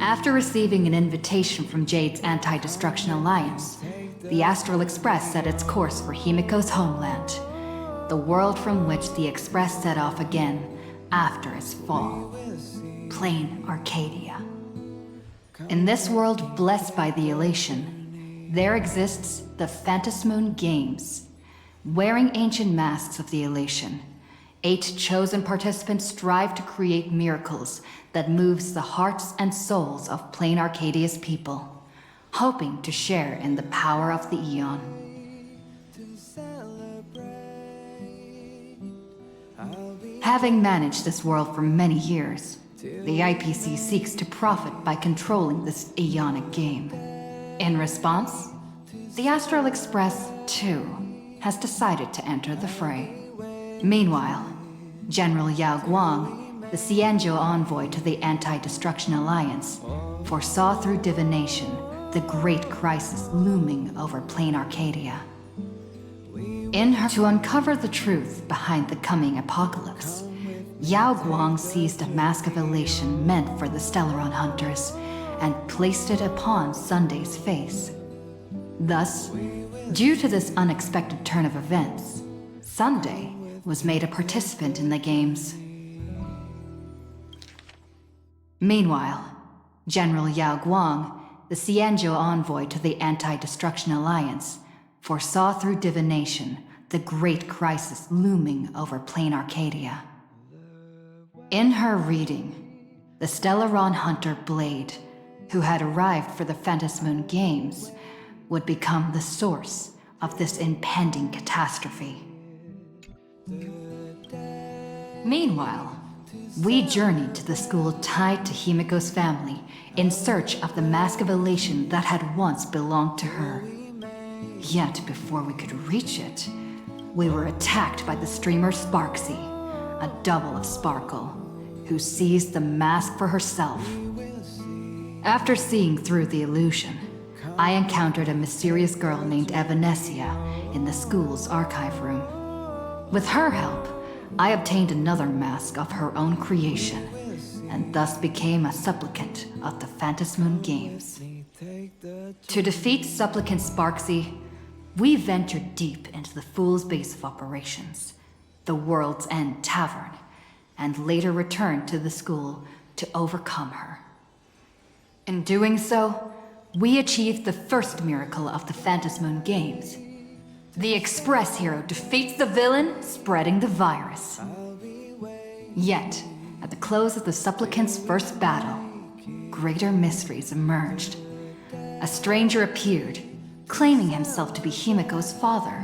After receiving an invitation from Jade's Anti-Destruction Alliance, the Astral Express set its course for Himiko's homeland, the world from which the Express set off again after its fall, Plain Arcadia. In this world blessed by the elation, there exists the Phantasmoon Games. Wearing ancient masks of the elation, 8 chosen participants strive to create miracles that moves the hearts and souls of Plain Arcadia's people, hoping to share in the power of the Eon. Having managed this world for many years, the IPC seeks to profit by controlling this Aeonic game. In response, the Astral Express, too, has decided to enter the fray. Meanwhile, General Yao Guang, the Xianzhou envoy to the Anti-Destruction Alliance, foresaw through divination the great crisis looming over Plain Arcadia. In her to uncover the truth behind the coming apocalypse, Yao Guang seized a mask of elation meant for the Stellaron hunters and placed it upon Sunday's face. Thus, due to this unexpected turn of events, Sunday was made a participant in the games. Meanwhile, General Yao Guang, the Xianzhou envoy to the Anti-Destruction Alliance, foresaw through divination the great crisis looming over Plain Arcadia. In her reading, the Stellaron hunter Blade, who had arrived for the Phantasmoon Games, would become the source of this impending catastrophe. Meanwhile, we journeyed to the school tied to Himiko's family in search of the mask of elation that had once belonged to her. Yet before we could reach it, we were attacked by the streamer Sparksy, a double of Sparkle, who seized the mask for herself. After seeing through the illusion, I encountered a mysterious girl named Evanesia in the school's archive room. With her help, I obtained another mask of her own creation, and thus became a supplicant of the Phantasmoon Games. To defeat supplicant Sparksy, we ventured deep into the Fool's base of operations, the World's End Tavern, and later returned to the school to overcome her. In doing so, we achieved the first miracle of the Phantasmoon Games. The Express hero defeats the villain, spreading the virus. Yet, at the close of the supplicant's first battle, greater mysteries emerged. A stranger appeared, claiming himself to be Himiko's father,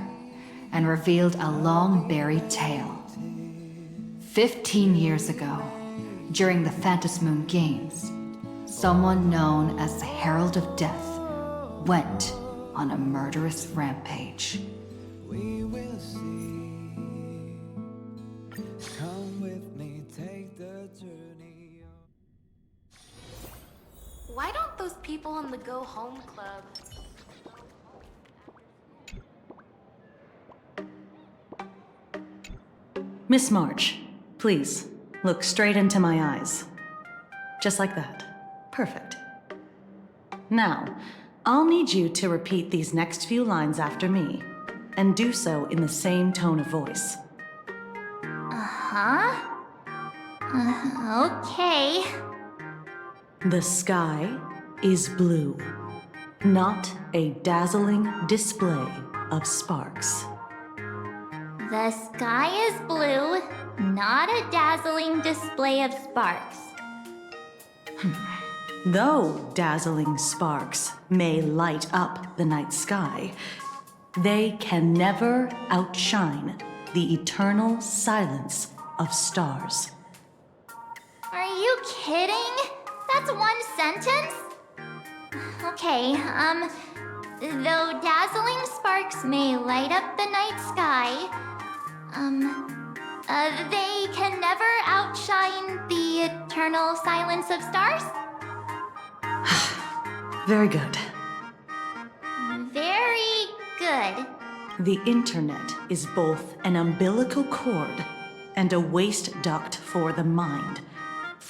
and revealed a long-buried tale. 15 years ago, during the Phantasmoon Games, someone known as the Herald of Death went on a murderous rampage. We will see. Come with me, take the journey. Why don't those people in the Go Home Club? Miss March, please, look straight into my eyes. Just like that. Perfect. Now, I'll need you to repeat these next few lines after me, and do so in the same tone of voice. Okay. The sky is blue, not a dazzling display of sparks. The sky is blue, not a dazzling display of sparks. Though dazzling sparks may light up the night sky, they can never outshine the eternal silence of stars. Are you kidding? That's one sentence? Okay, though dazzling sparks may light up the night sky, they can never outshine the eternal silence of stars? Very good. Very good. The internet is both an umbilical cord and a waste duct for the mind,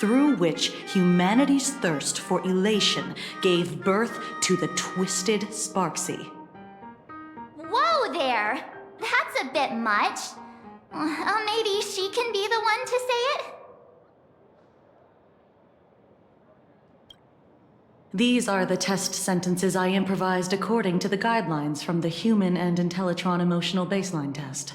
through which humanity's thirst for elation gave birth to the twisted Sparksy. Whoa there! That's a bit much. Maybe she can be the one to say it? These are the test sentences I improvised according to the guidelines from the Human and Intellitron Emotional Baseline Test.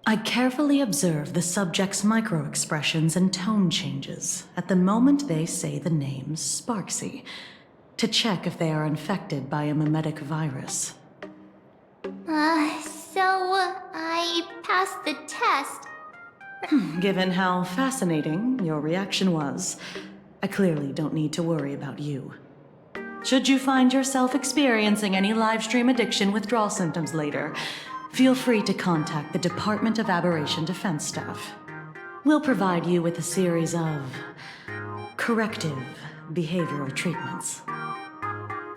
I carefully observe the subject's micro-expressions and tone changes at the moment they say the name Sparksy, to check if they are infected by a mimetic virus. So I passed the test. Given how fascinating your reaction was, I clearly don't need to worry about you. Should you find yourself experiencing any livestream addiction withdrawal symptoms later, feel free to contact the Department of Aberration Defense staff. We'll provide you with a series of corrective behavioral treatments.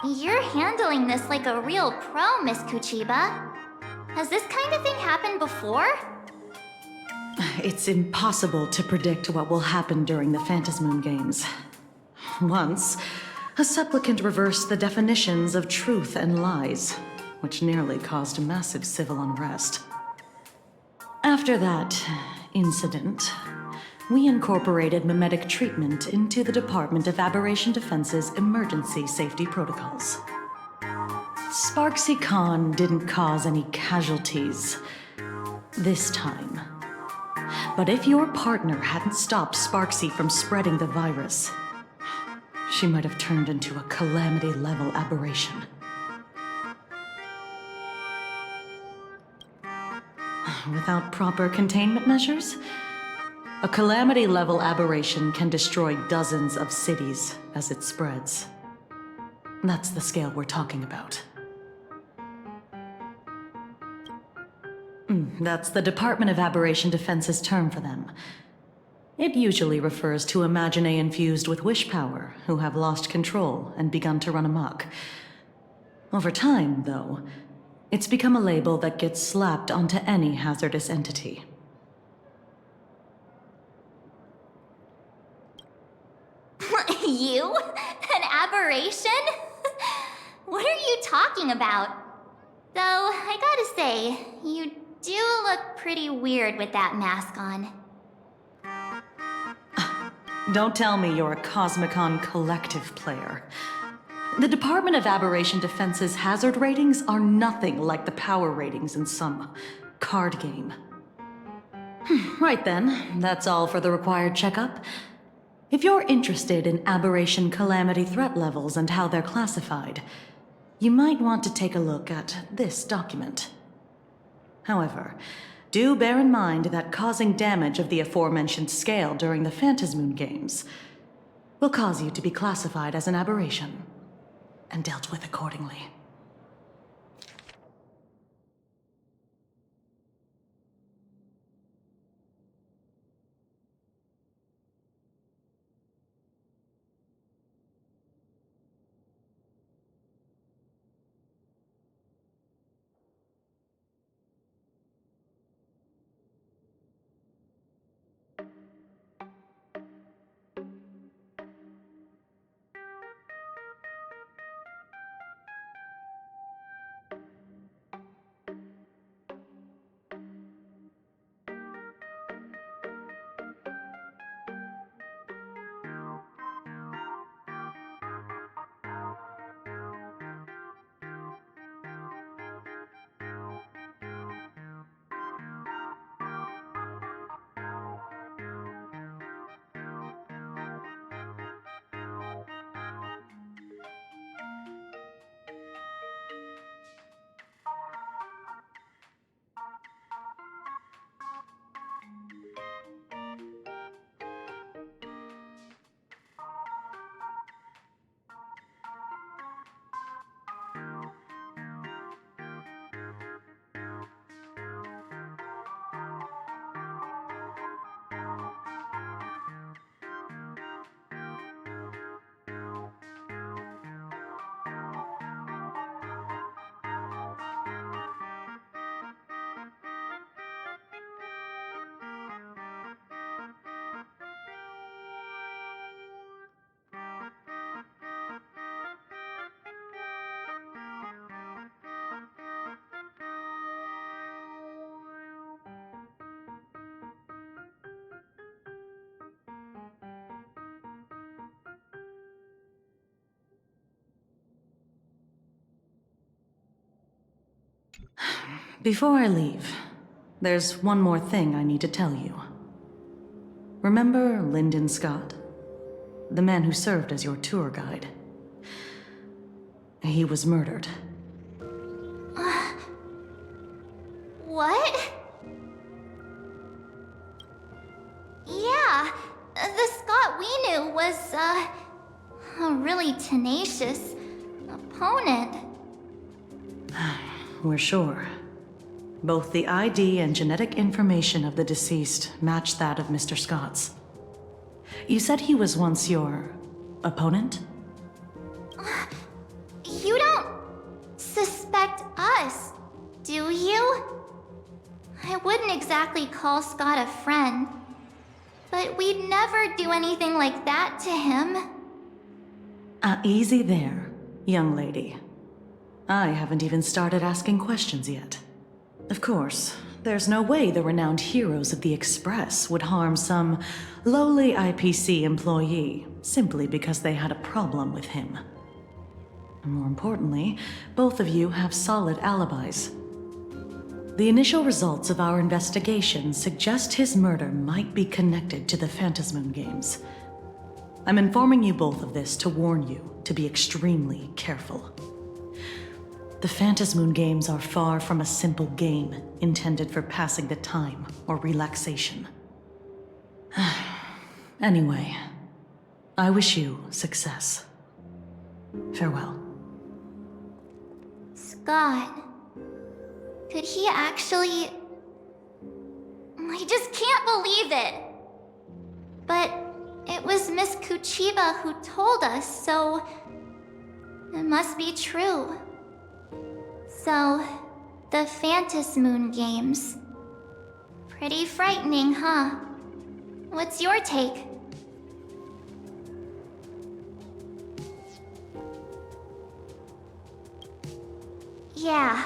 You're handling this like a real pro, Miss Kuchiba. Has this kind of thing happened before? It's impossible to predict what will happen during the Phantasmoon Games. Once, a supplicant reversed the definitions of truth and lies, which nearly caused massive civil unrest. After that incident, we incorporated mimetic treatment into the Department of Aberration Defense's emergency safety protocols. Sparksy Khan didn't cause any casualties this time. But if your partner hadn't stopped Sparksy from spreading the virus, she might have turned into a calamity-level aberration. Without proper containment measures, a calamity-level aberration can destroy dozens of cities as it spreads. That's the scale we're talking about. That's the Department of Aberration Defense's term for them. It usually refers to Imaginae infused with wish power who have lost control and begun to run amok. Over time, though, it's become a label that gets slapped onto any hazardous entity. You? An aberration? What are you talking about? Though, I gotta say, you do look pretty weird with that mask on. Don't tell me you're a Cosmicon collective player. The Department of Aberration Defense's hazard ratings are nothing like the power ratings in some card game. Right then, that's all for the required checkup. If you're interested in aberration calamity threat levels and how they're classified, you might want to take a look at this document. However, do bear in mind that causing damage of the aforementioned scale during the Phantasmoon Games will cause you to be classified as an aberration and dealt with accordingly. Before I leave, there's one more thing I need to tell you. Remember Lyndon Scott? The man who served as your tour guide. He was murdered. What? Yeah, the Scott we knew was, a really tenacious opponent. We're sure. Both the ID and genetic information of the deceased match that of Mr. Scott's. You said he was once your opponent? You don't suspect us, do you? I wouldn't exactly call Scott a friend, but we'd never do anything like that to him. Easy there, young lady. I haven't even started asking questions yet. Of course, there's no way the renowned heroes of the Express would harm some lowly IPC employee simply because they had a problem with him. More importantly, both of you have solid alibis. The initial results of our investigation suggest his murder might be connected to the Phantasmoon Games. I'm informing you both of this to warn you to be extremely careful. The Phantasmoon Games are far from a simple game intended for passing the time or relaxation. Anyway, I wish you success. Farewell. Scott. Could he actually... I just can't believe it! But it was Miss Kuchiba who told us, so... it must be true. So, the Phantasmoon Games. Pretty frightening, huh? What's your take? Yeah.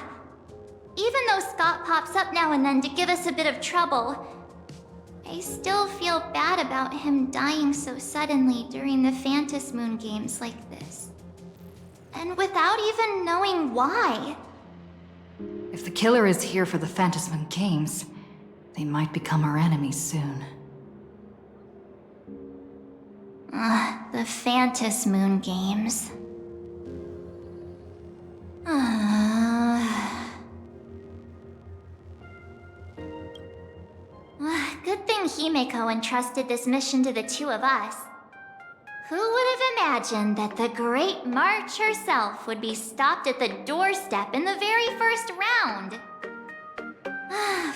Even though Scott pops up now and then to give us a bit of trouble, I still feel bad about him dying so suddenly during the Phantasmoon Games like this. And without even knowing why. If the killer is here for the Phantasmoon Games, they might become our enemies soon. The Phantasmoon Games. Good thing Himeko entrusted this mission to the two of us. Who would have imagined that the Great March herself would be stopped at the doorstep in the very first round?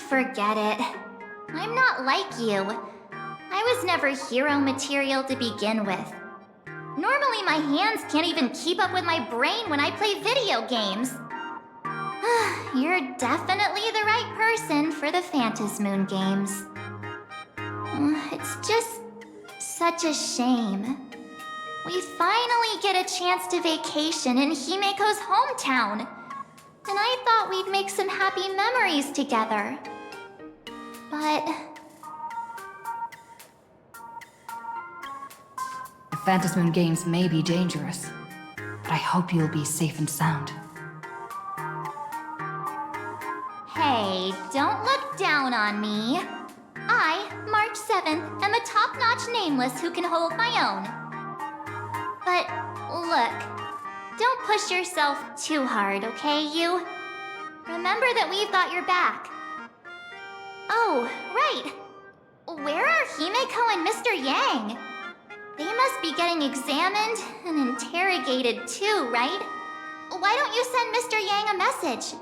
Forget it. I'm not like you. I was never hero material to begin with. Normally my hands can't even keep up with my brain when I play video games. You're definitely the right person for the Phantasmoon Games. It's just such a shame. We finally get a chance to vacation in Himeko's hometown. And I thought we'd make some happy memories together. But... The Phantasmoon Games may be dangerous, but I hope you'll be safe and sound. Hey, don't look down on me. I, March 7th, am a top-notch nameless who can hold my own. But, look, don't push yourself too hard, okay, you? Remember that we've got your back. Oh, right. Where are Himeko and Mr. Yang? They must be getting examined and interrogated too, right? Why don't you send Mr. Yang a message?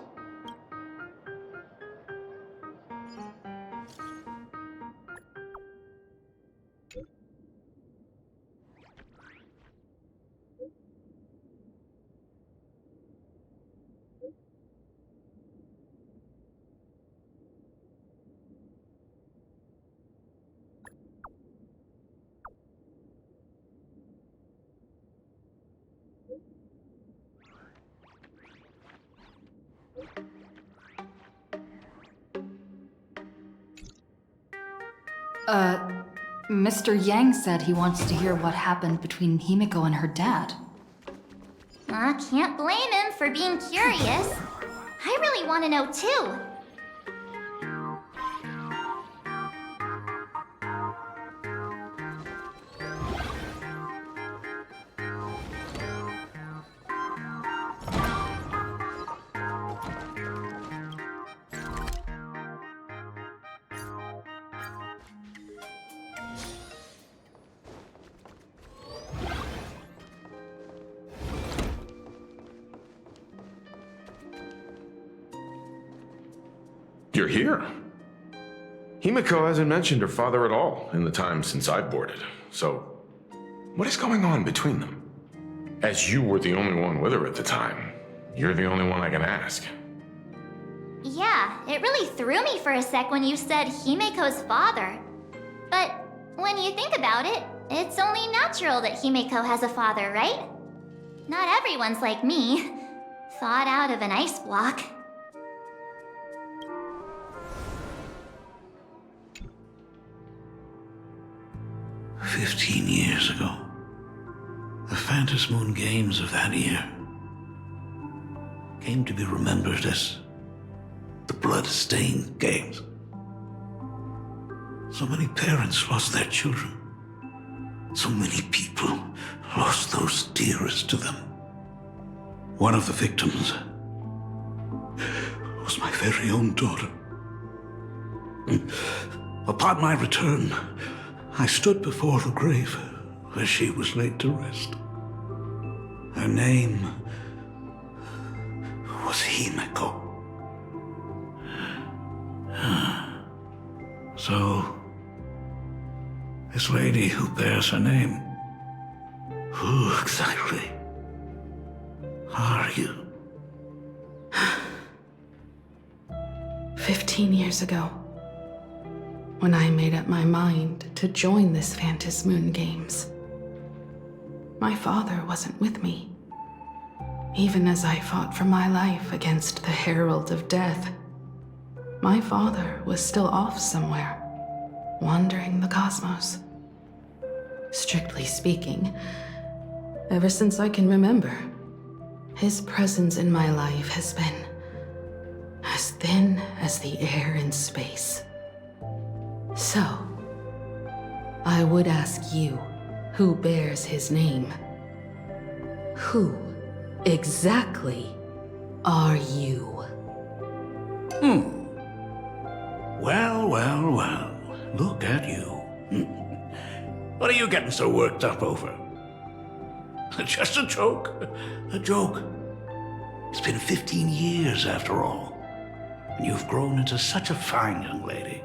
Mr. Yang said he wants to hear what happened between Himeko and her dad. I can't blame him for being curious. I really want to know too. You're here. Himiko hasn't mentioned her father at all in the time since I boarded. So, what is going on between them? As you were the only one with her at the time, you're the only one I can ask. Yeah, it really threw me for a sec when you said Himiko's father. But when you think about it, it's only natural that Himiko has a father, right? Not everyone's like me, thawed out of an ice block. "15 years ago, the Phantom Moon Games of that year came to be remembered as the Blood-Stained Games. So many parents lost their children. So many people lost those dearest to them. One of the victims was my very own daughter. Upon my return, I stood before the grave where she was laid to rest. Her name was Himiko. So, this lady who bears her name, who exactly are you? 15 years ago, when I made up my mind to join this Phantom Moon Games, my father wasn't with me. Even as I fought for my life against the Herald of Death, my father was still off somewhere, wandering the cosmos. Strictly speaking, ever since I can remember, his presence in my life has been as thin as the air in space. So, I would ask you, who bears his name, who exactly are you? Well, look at you. What are you getting so worked up over? Just a joke. A joke. It's been 15 years after all, and you've grown into such a fine young lady.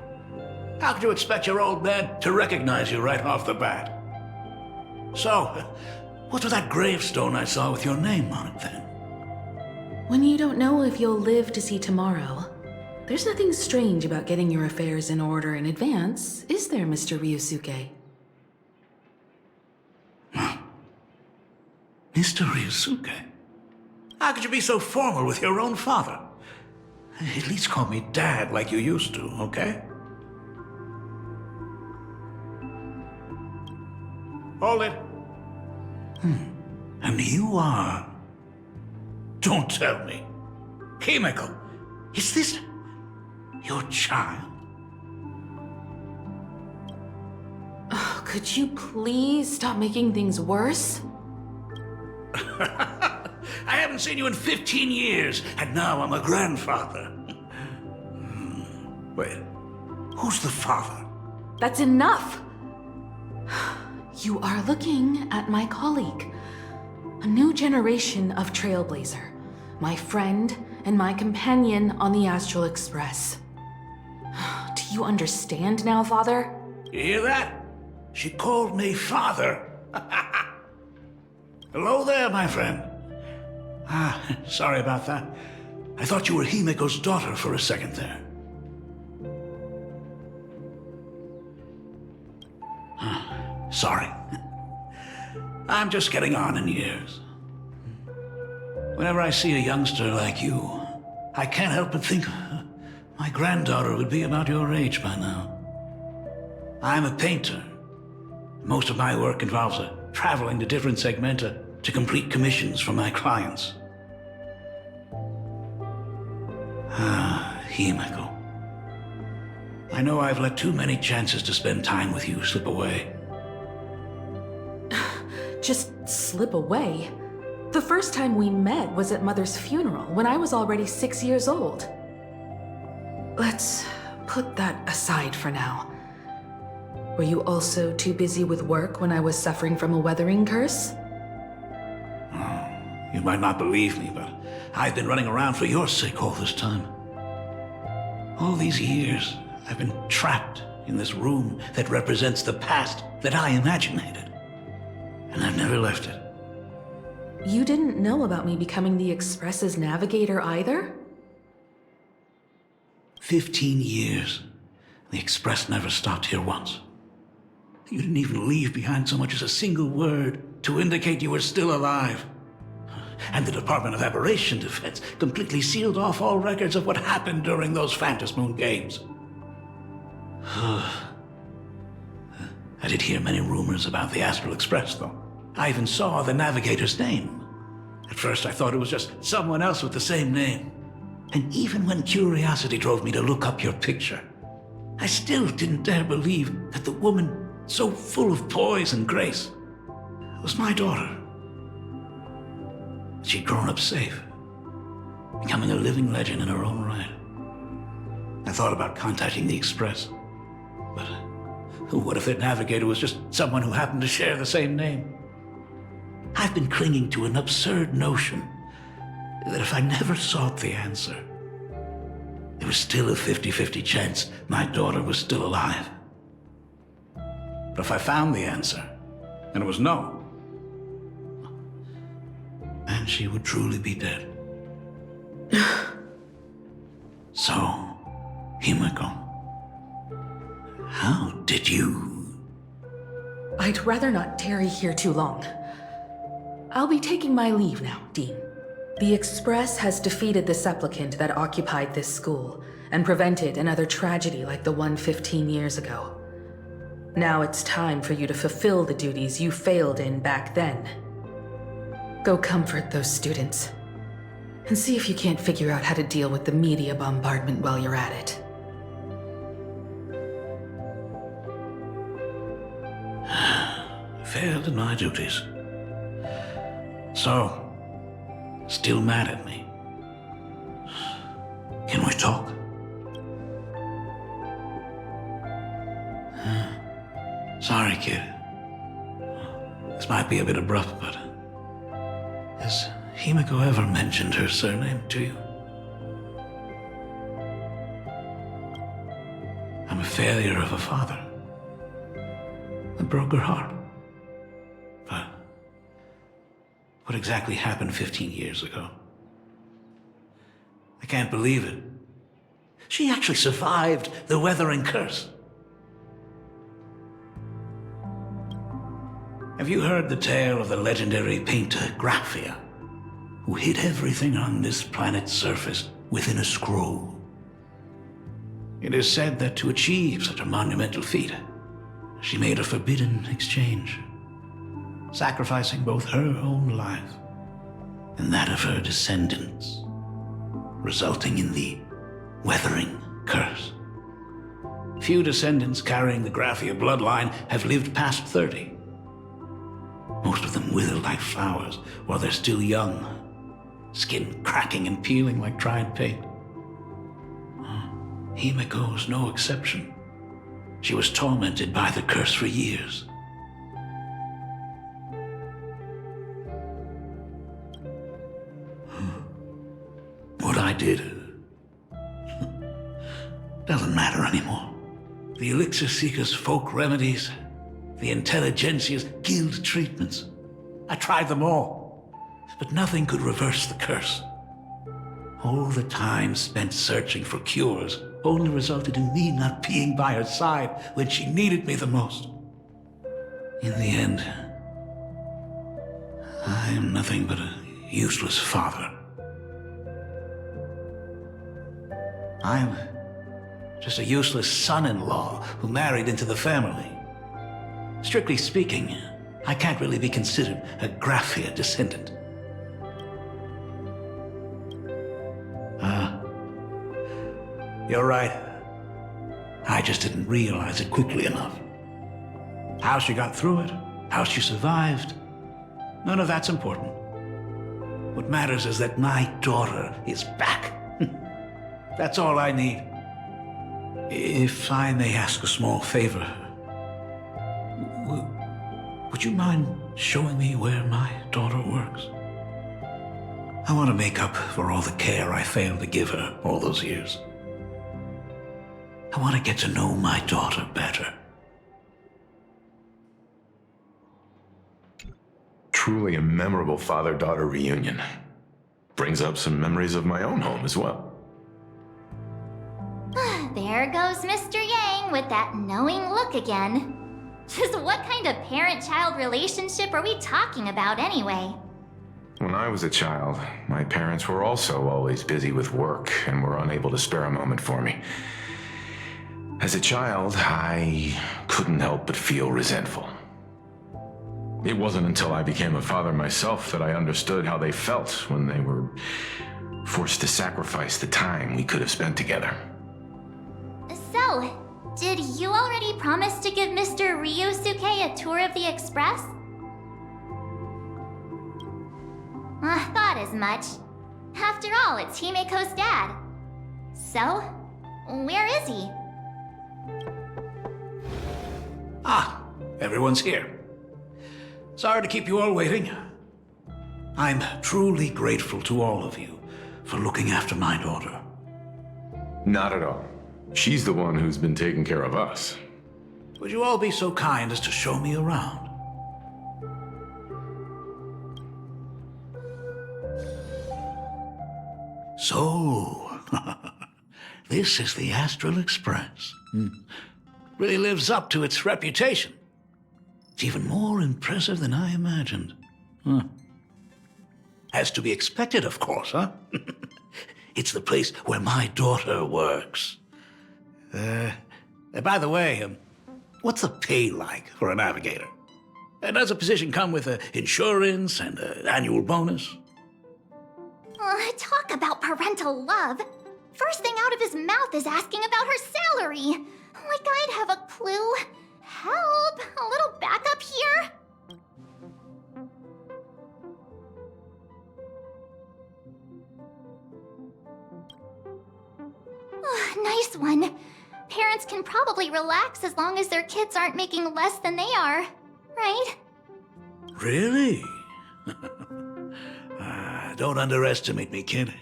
How could you expect your old man to recognize you right off the bat? So, what's with that gravestone I saw with your name on it then? When you don't know if you'll live to see tomorrow, there's nothing strange about getting your affairs in order in advance, is there, Mr. Ryusuke? Mr. Ryusuke? How could you be so formal with your own father? At least call me Dad like you used to, okay? Hold it. And you are... Don't tell me. Himiko, is this your child? Oh, could you please stop making things worse? I haven't seen you in 15 years, and now I'm a grandfather. Wait, who's the father? That's enough! You are looking at my colleague, a new generation of trailblazer, my friend and my companion on the Astral Express. Do you understand now, Father? You hear that? She called me father. Hello there, my friend. Sorry about that. I thought you were Himiko's daughter for a second there. Sorry. I'm just getting on in years. Whenever I see a youngster like you, I can't help but think my granddaughter would be about your age by now. I'm a painter. Most of my work involves traveling to different segmenta to complete commissions for my clients. Himiko. I know I've let too many chances to spend time with you slip away. Just slip away? The first time we met was at Mother's funeral, when I was already 6 years old. Let's put that aside for now. Were you also too busy with work when I was suffering from a weathering curse? You might not believe me, but I've been running around for your sake all this time. All these years, I've been trapped in this room that represents the past that I imaginated. And I've never left it. You didn't know about me becoming the Express's navigator either? 15 years. The Express never stopped here once. You didn't even leave behind so much as a single word to indicate you were still alive. And the Department of Aberration Defense completely sealed off all records of what happened during those Phantom Moon games. I did hear many rumors about the Astral Express, though. I even saw the navigator's name. At first, I thought it was just someone else with the same name. And even when curiosity drove me to look up your picture, I still didn't dare believe that the woman so full of poise and grace was my daughter. She'd grown up safe, becoming a living legend in her own right. I thought about contacting the Express, but what if their navigator was just someone who happened to share the same name? I've been clinging to an absurd notion that if I never sought the answer, there was still a 50-50 chance my daughter was still alive. But if I found the answer, and it was no, then she would truly be dead. So, Himiko, how did you... I'd rather not tarry here too long. I'll be taking my leave now, Dean. The Express has defeated the supplicant that occupied this school and prevented another tragedy like the one 15 years ago. Now it's time for you to fulfill the duties you failed in back then. Go comfort those students, and see if you can't figure out how to deal with the media bombardment while you're at it. Failed in my duties. So, still mad at me. Can we talk? Sorry, kid. This might be a bit abrupt, but... has Himiko ever mentioned her surname to you? I'm a failure of a father. I broke her heart. But what exactly happened 15 years ago? I can't believe it. She actually survived the weathering curse. Have you heard the tale of the legendary painter Graphia, who hid everything on this planet's surface within a scroll? It is said that to achieve such a monumental feat, she made a forbidden exchange, sacrificing both her own life and that of her descendants, resulting in the weathering curse. Few descendants carrying the Graphia bloodline have lived past 30. Most of them wither like flowers while they're still young, skin cracking and peeling like dried paint. Himiko was no exception. She was tormented by the curse for years. What I did doesn't matter anymore. The Elixir Seekers' folk remedies, the Intelligentsia's guild treatments. I tried them all, but nothing could reverse the curse. All the time spent searching for cures only resulted in me not being by her side when she needed me the most. In the end, I am nothing but a useless father. I'm just a useless son-in-law who married into the family. Strictly speaking, I can't really be considered a Graphia descendant. You're right. I just didn't realize it quickly enough. How she got through it, how she survived, none of that's important. What matters is that my daughter is back. That's all I need. If I may ask a small favor, would you mind showing me where my daughter works? I want to make up for all the care I failed to give her all those years. I want to get to know my daughter better. Truly a memorable father-daughter reunion. Brings up some memories of my own home as well. There goes Mr. Yang with that knowing look again. Just what kind of parent-child relationship are we talking about anyway? When I was a child, my parents were also always busy with work and were unable to spare a moment for me. As a child, I couldn't help but feel resentful. It wasn't until I became a father myself that I understood how they felt when they were forced to sacrifice the time we could have spent together. So, did you already promise to give Mr. Ryusuke a tour of the Express? I thought as much. After all, it's Himeko's dad. So, where is he? Ah, everyone's here. Sorry to keep you all waiting. I'm truly grateful to all of you for looking after my daughter. Not at all. She's the one who's been taking care of us. Would you all be so kind as to show me around? So, this is the Astral Express. Really lives up to its reputation. It's even more impressive than I imagined. As to be expected, of course, huh? It's the place where my daughter works. By the way, what's the pay like for a navigator? Does a position come with insurance and an annual bonus? Talk about parental love. First thing out of his mouth is asking about her salary. Like I'd have a clue. Help! A little backup here? Nice one. Parents can probably relax as long as their kids aren't making less than they are, right? Really? Don't underestimate me, kid.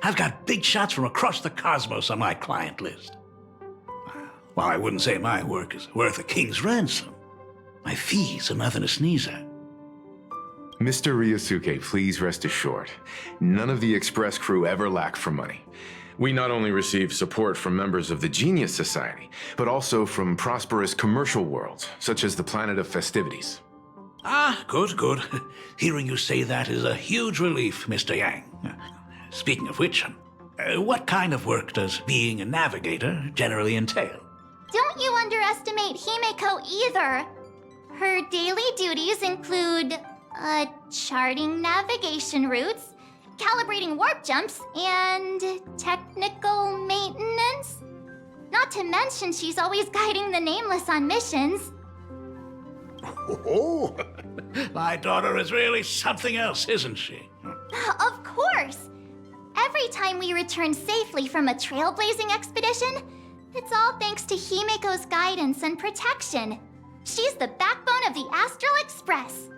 I've got big shots from across the cosmos on my client list. While I wouldn't say my work is worth a king's ransom, my fees are nothing to sneeze at. Mr. Ryusuke, please rest assured, none of the Express crew ever lack for money. We not only receive support from members of the Genius Society, but also from prosperous commercial worlds, such as the Planet of Festivities. Ah, good, good. Hearing you say that is a huge relief, Mr. Yang. Speaking of which, what kind of work does being a navigator generally entail? Don't you underestimate Himeko either. Her daily duties include, charting navigation routes, calibrating warp jumps, and technical maintenance. Not to mention she's always guiding the Nameless on missions. Oh, my daughter is really something else, isn't she? Of course! Every time we return safely from a trailblazing expedition, it's all thanks to Himeko's guidance and protection. She's the backbone of the Astral Express.